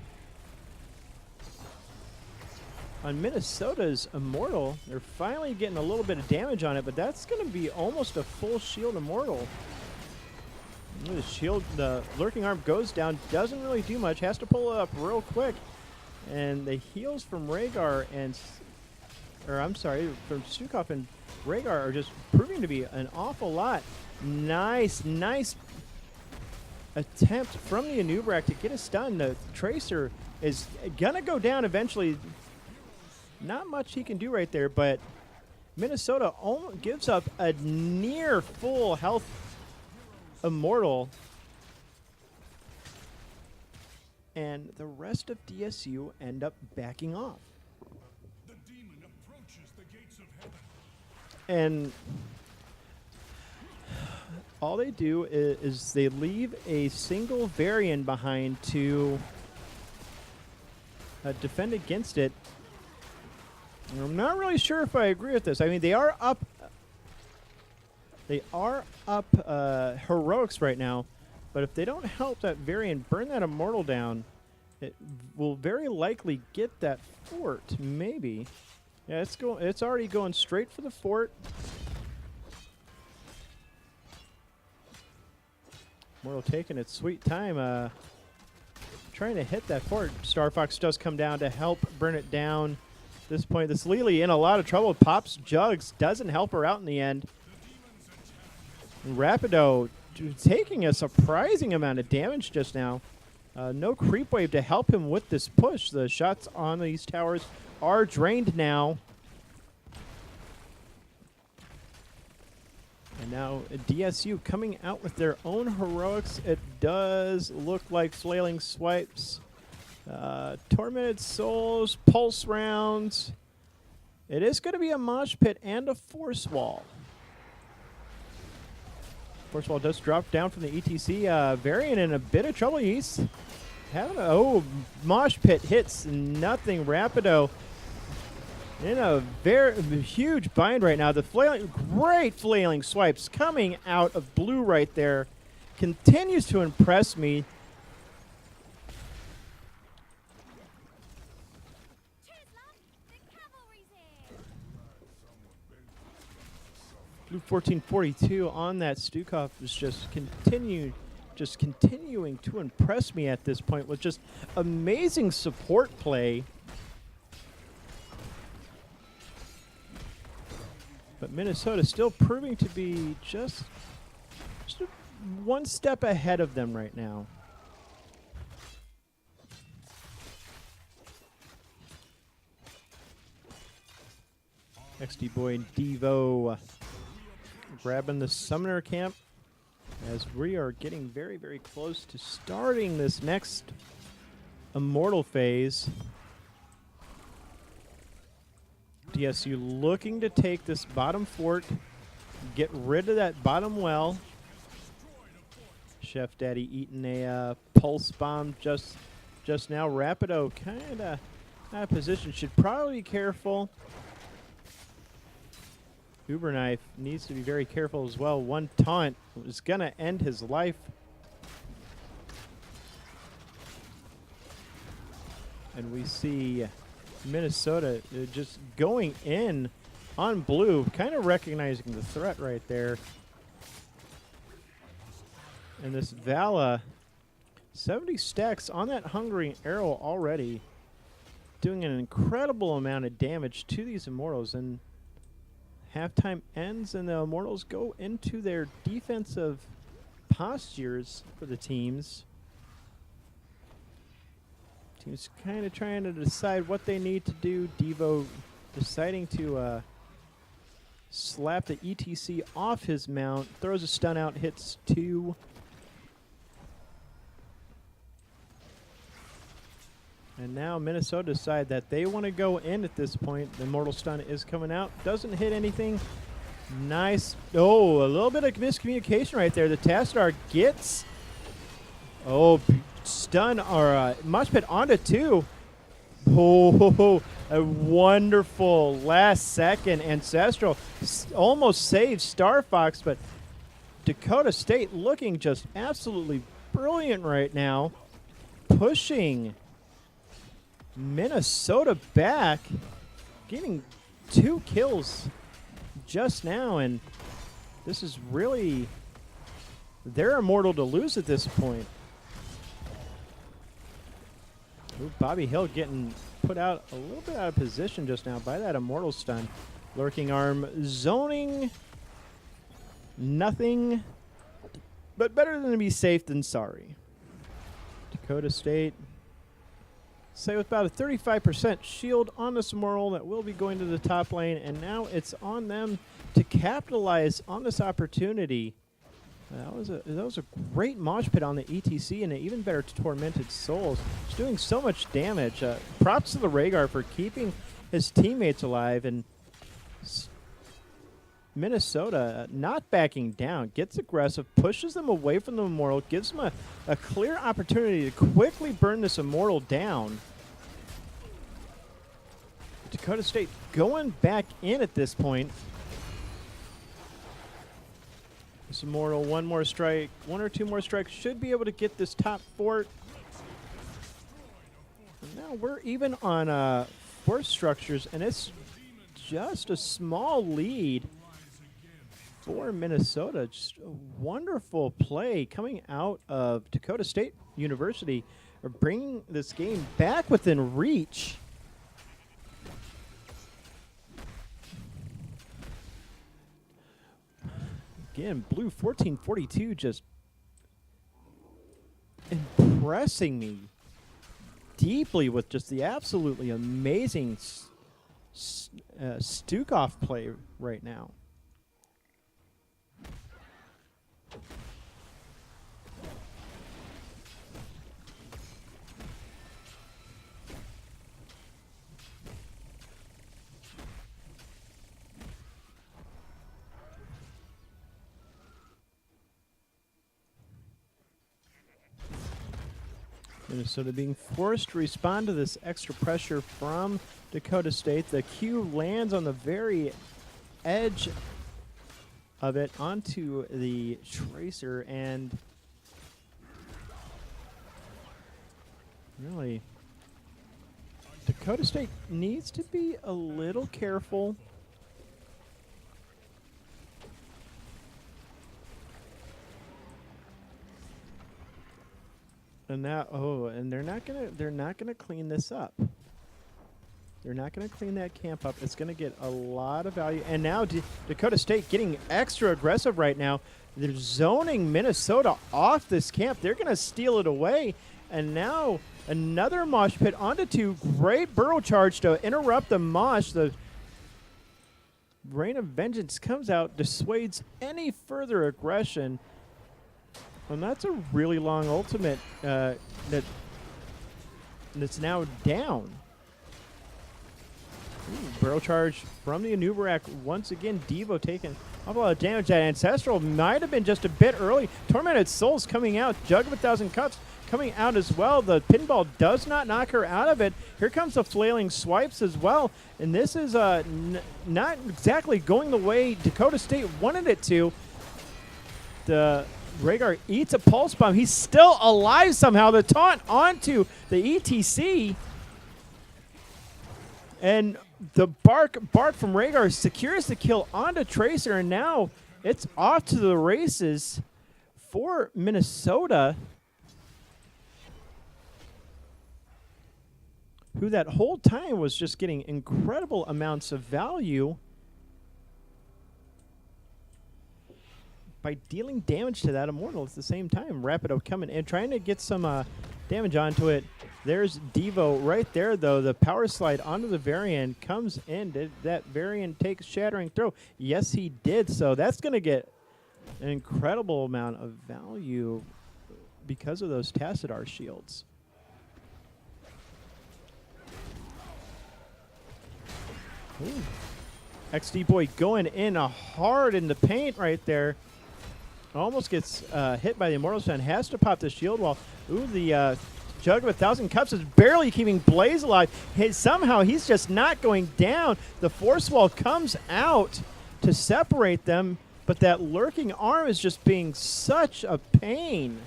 [SPEAKER 1] Minnesota's Immortal. They're finally getting a little bit of damage on it, but that's going to be almost a full shield Immortal. The shield, the Lurking Arm goes down, doesn't really do much, has to pull it up real quick. And the heals from Rhaegar and, or I'm sorry, from Stukov and Rhaegar are just proving to be an awful lot. Nice, nice attempt from the Anubrak to get a stun. The Tracer is going to go down eventually. Not much he can do right there, but Minnesota gives up a near full health Immortal. And the rest of DSU end up backing off. The demon approaches the gates of heaven. And all they do is they leave a single Varian behind to defend against it. And I'm not really sure if I agree with this. I mean, they are up. They are up heroics right now, but if they don't help that Varian burn that Immortal down, it will very likely get that fort. Maybe. Yeah, it's already going straight for the fort. Immortal taking its sweet time, trying to hit that fort. Star Fox does come down to help burn it down. At this point, this Lely in a lot of trouble. Pops Jugs, doesn't help her out in the end. Rapido taking a surprising amount of damage just now. No creep wave to help him with this push. The shots on these towers are drained now. And now DSU coming out with their own heroics. It does look like Flailing Swipes, Tormented Souls, Pulse Rounds. It is going to be a Mosh Pit and a Force Wall. Force Wall does drop down from the ETC. Varian in a bit of trouble. He's having a Mosh Pit hits nothing. Rapido in a very huge bind right now. The great Flailing Swipes coming out of blue right there. Continues to impress me. Blue 1442 on that Stukov is just continuing to impress me at this point with just amazing support play. But Minnesota still proving to be just one step ahead of them right now. XD Boy Devo grabbing the Summoner Camp as we are getting very, very close to starting this next Immortal phase. DSU looking to take this bottom fort, get rid of that bottom well. Chef Daddy eating a Pulse Bomb just now. Rapido kind of out of position. Should probably be careful. Uber Knife needs to be very careful as well. One taunt is going to end his life. And we see Minnesota just going in on blue, kind of recognizing the threat right there. And this Vala, 70 stacks on that Hungering Arrow already, doing an incredible amount of damage to these Immortals. And halftime ends and the Immortals go into their defensive postures for the teams. Team's kind of trying to decide what they need to do. Devo deciding to slap the ETC off his mount, throws a stun out, hits 2. And now Minnesota decide that they want to go in at this point. The Immortal Stun is coming out. Doesn't hit anything. Nice. Oh, a little bit of miscommunication right there. The Tassadar gets... Oh, stun or mosh pit onto 2. Oh, a wonderful last second. Ancestral almost saves Star Fox, but Dakota State looking just absolutely brilliant right now. Pushing Minnesota back, getting 2 kills just now, and this is really, they're immortal to lose at this point. Ooh, Bobby Hill getting put out a little bit out of position just now by that immortal stun. Lurking arm, zoning, nothing, but better than to be safe than sorry. Dakota State, say with about a 35% shield on this immortal that will be going to the top lane, and now it's on them to capitalize on this opportunity. That was a great mosh pit on the ETC, and an even better Tormented Souls. It's doing so much damage. Props to the Rhaegar for keeping his teammates alive, and Minnesota not backing down, gets aggressive, pushes them away from the Immortal, gives them a clear opportunity to quickly burn this Immortal down. Dakota State going back in at this point. This Immortal, one more strike, 1 or 2 more strikes should be able to get this top fort. And now we're even on fort structures, and it's just a small lead for Minnesota. Just a wonderful play coming out of Dakota State University, bringing this game back within reach. Again, Blue 1442 just impressing me deeply with just the absolutely amazing Stukov play right now. Minnesota being forced to respond to this extra pressure from Dakota State. The Q lands on the very edge of it onto the Tracer, and really Dakota State needs to be a little careful. And now, and they're not gonna clean this up. They're not gonna clean that camp up. It's gonna get a lot of value. And now Dakota State getting extra aggressive right now. They're zoning Minnesota off this camp. They're gonna steal it away. And now another mosh pit onto 2. Great burrow charge to interrupt the mosh. The Rain of Vengeance comes out, dissuades any further aggression. And that's a really long ultimate that's now down. Ooh, barrel charge from the Anubarak. Once again, Devo taking a lot of damage. That Ancestral might have been just a bit early. Tormented Souls coming out. Jug of 1,000 Cups coming out as well. The pinball does not knock her out of it. Here comes the flailing swipes as well. And this is not exactly going the way Dakota State wanted it to. The Rhaegar eats a pulse bomb. He's still alive somehow. The taunt onto the ETC. And the bark from Rhaegar secures the kill onto Tracer. And now it's off to the races for Minnesota, who that whole time was just getting incredible amounts of value by dealing damage to that Immortal at the same time. Rapido coming in, trying to get some damage onto it. There's Devo right there, though. The power slide onto the Varian comes in. Did that Varian take shattering throw? Yes, he did. So that's going to get an incredible amount of value because of those Tassadar shields. Ooh. XD Boy going in hard in the paint right there. Almost gets hit by the Immortal Stun. Has to pop the shield wall. Ooh, the Jug of 1,000 Cups is barely keeping Blaze alive. Somehow he's just not going down. The Force Wall comes out to separate them, but that lurking arm is just being such a pain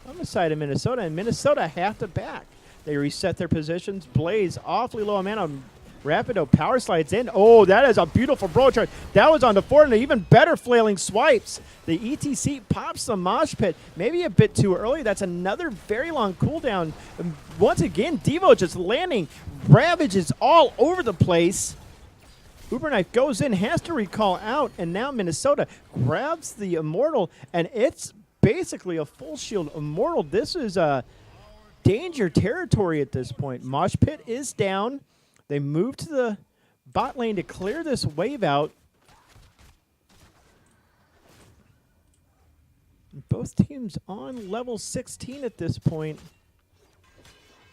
[SPEAKER 1] on the side of Minnesota, and Minnesota have to back. They reset their positions. Blaze awfully low mana. Rapido power slides in. Oh, that is a beautiful bro charge. That was on the forward and even better flailing swipes. The ETC pops the mosh pit. Maybe a bit too early. That's another very long cooldown. Once again, Devo just landing ravages all over the place. Uberknife goes in, has to recall out, and now Minnesota grabs the Immortal, and it's basically a full shield Immortal. This is danger territory at this point. Mosh pit is down. They move to the bot lane to clear this wave out. Both teams on level 16 at this point.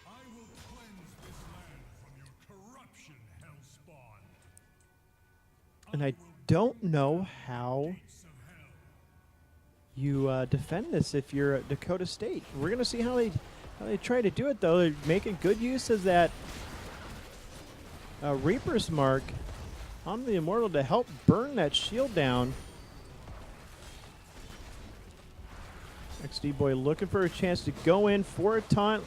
[SPEAKER 2] I will cleanse this land from your corruption, Hellspawn.
[SPEAKER 1] And I don't know how you defend this if you're at Dakota State. We're going to see how they try to do it, though. They're making good use of that Reaper's Mark on the Immortal to help burn that shield down. XD Boy looking for a chance to go in for a taunt.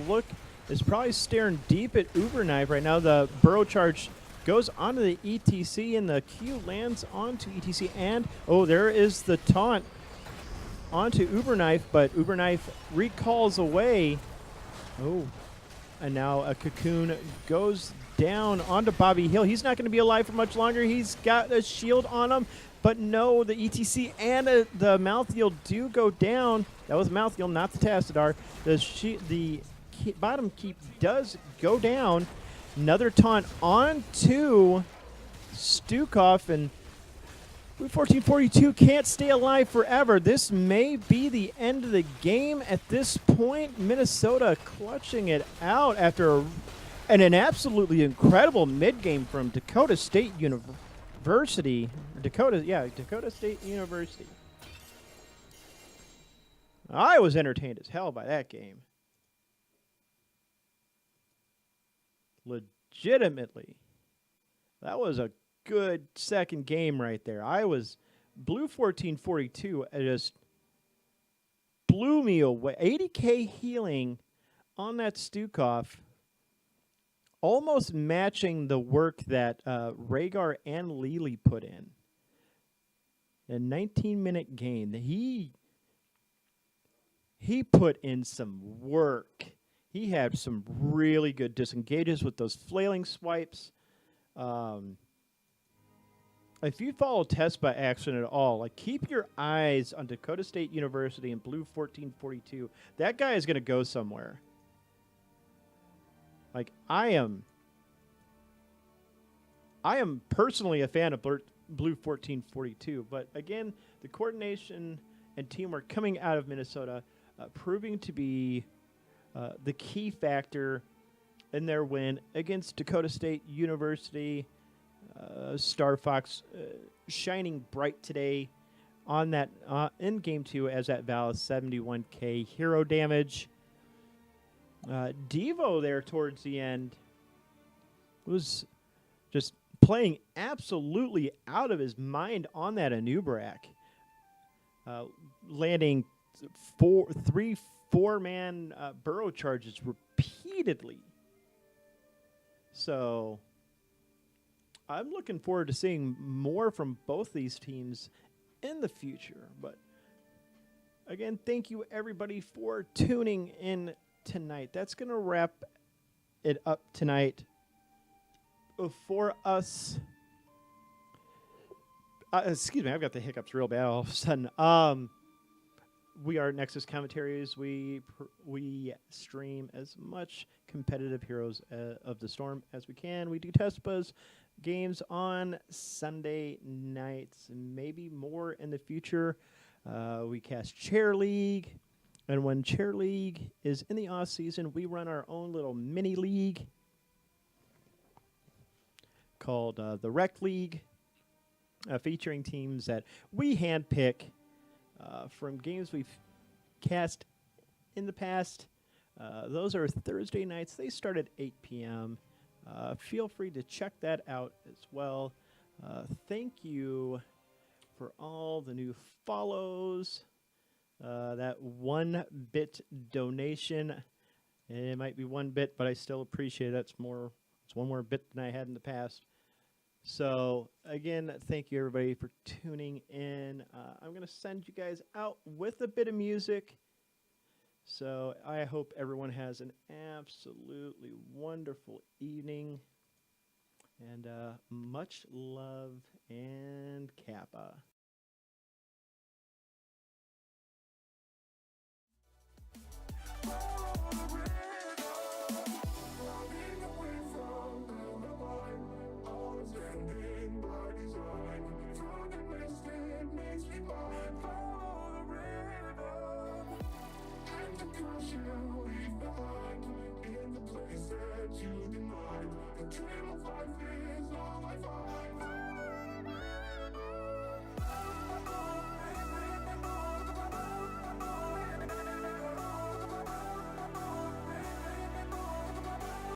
[SPEAKER 1] Look, is probably staring deep at Uberknife right now. The burrow charge goes onto the ETC, and the Q lands onto ETC. And, oh, there is the taunt onto Uberknife, but Uberknife recalls away. Oh, and now a Cocoon goes down onto Bobby Hill. He's not going to be alive for much longer. He's got a shield on him, but no, the ETC and the Malthael do go down. That was Malthael, not the Tassadar. The bottom keep does go down. Another taunt onto Stukov, and 1442 can't stay alive forever. This may be the end of the game at this point. Minnesota clutching it out after an absolutely incredible mid-game from Dakota State University. Dakota State University. I was entertained as hell by that game. Legitimately. That was a good second game right there. Blue 1442 just blew me away. 80k healing on that Stukov, almost matching the work that Rhaegar and Lily put in. A 19-minute game. He put in some work. He had some really good disengages with those flailing swipes. If you follow Tespa action at all, like, keep your eyes on Dakota State University and Blue 1442. That guy is going to go somewhere. Like, I am personally a fan of Blue 1442, but again, the coordination and teamwork coming out of Minnesota proving to be the key factor in their win against Dakota State University. Star Fox shining bright today on that in Game 2 as that Valis 71k hero damage. Devo there towards the end was just playing absolutely out of his mind on that Anubrak. Landing 3 4-man burrow charges repeatedly. So I'm looking forward to seeing more from both these teams in the future. But again, thank you everybody for tuning in tonight. That's going to wrap it up tonight for us. Excuse me, I've got the hiccups real bad all of a sudden. we are Nexus Commentaries. We stream as much competitive Heroes of the Storm as we can. We do Tespa's games on Sunday nights, and maybe more in the future. We cast Chair League, and when Chair League is in the off season, we run our own little mini league called the Rec League, featuring teams that we handpick from games we've cast in the past. Those are Thursday nights. They start at 8 p.m. Feel free to check that out as well. Thank you for all the new follows. That 1 bit donation. It might be 1 bit, but I still appreciate it. It's 1 more bit than I had in the past. So, again, thank you, everybody, for tuning in. I'm going to send you guys out with a bit of music. So, I hope everyone has an absolutely wonderful evening. And much love and Kappa.
[SPEAKER 2] In the place that you denied, the dream of life is all I find.